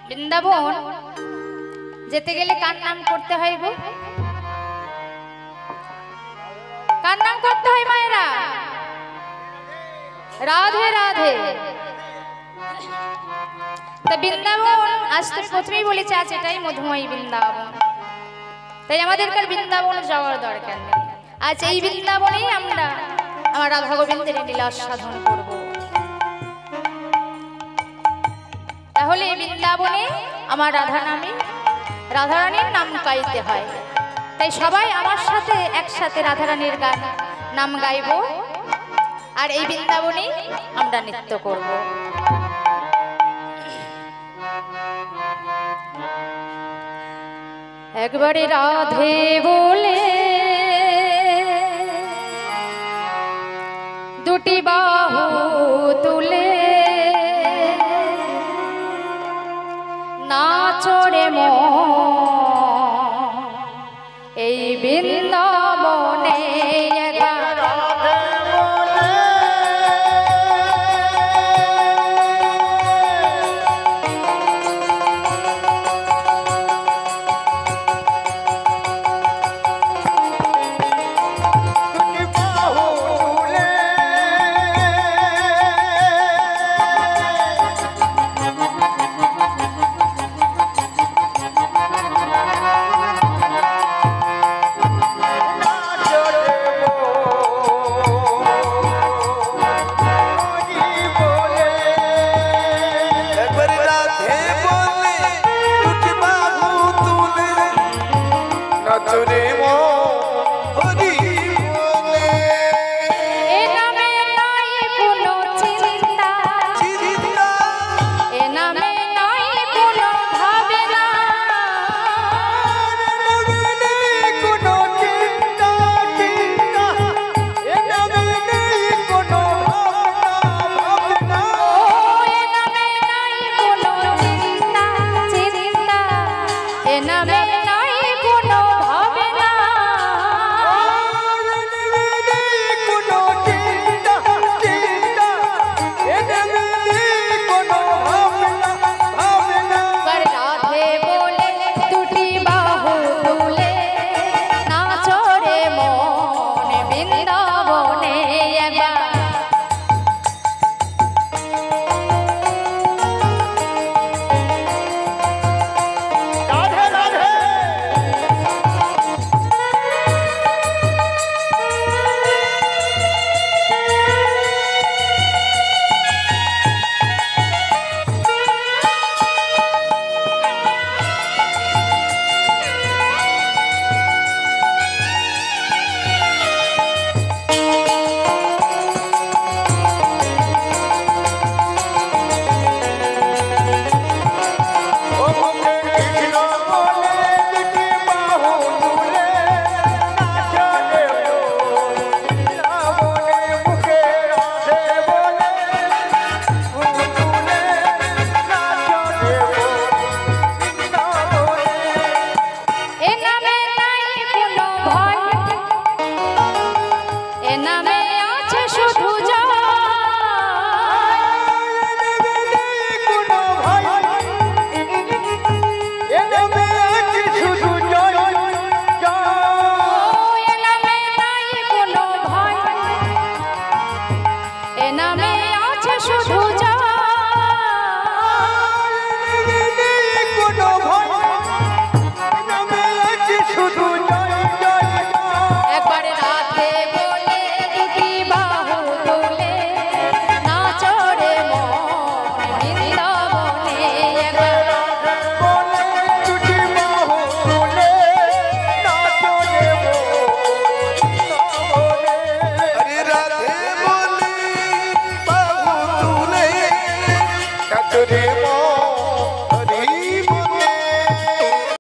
বৃন্দাবন যেতে গেলে কার নাম করতে হয় গো? কার নাম করতে হয় মায়েরা? রাধে রাধে। তা বৃন্দাবন আসতে প্রথমেই বলেছে আজ এটাই মধুময়ী বৃন্দাবন, তাই আমাদেরকার বৃন্দাবন যাওয়ার দরকার নেই। আজ এই বৃন্দাবনেই আমরা আমার রাধা গোবিন্দের লীলা সাধন করব। তাহলে বৃন্দাবনে আমার রাধা নামে রাধারানীর নাম গাইতে হয়। তাই সবাই আমার সাথে একসাথে রাধারানীর গান নাম গাইব, আর এই বৃন্দাবনে আমরা নৃত্য করব। একবারে রাধে বলে দুটি বাহু তুলে নাচরে মন এই বৃন্দা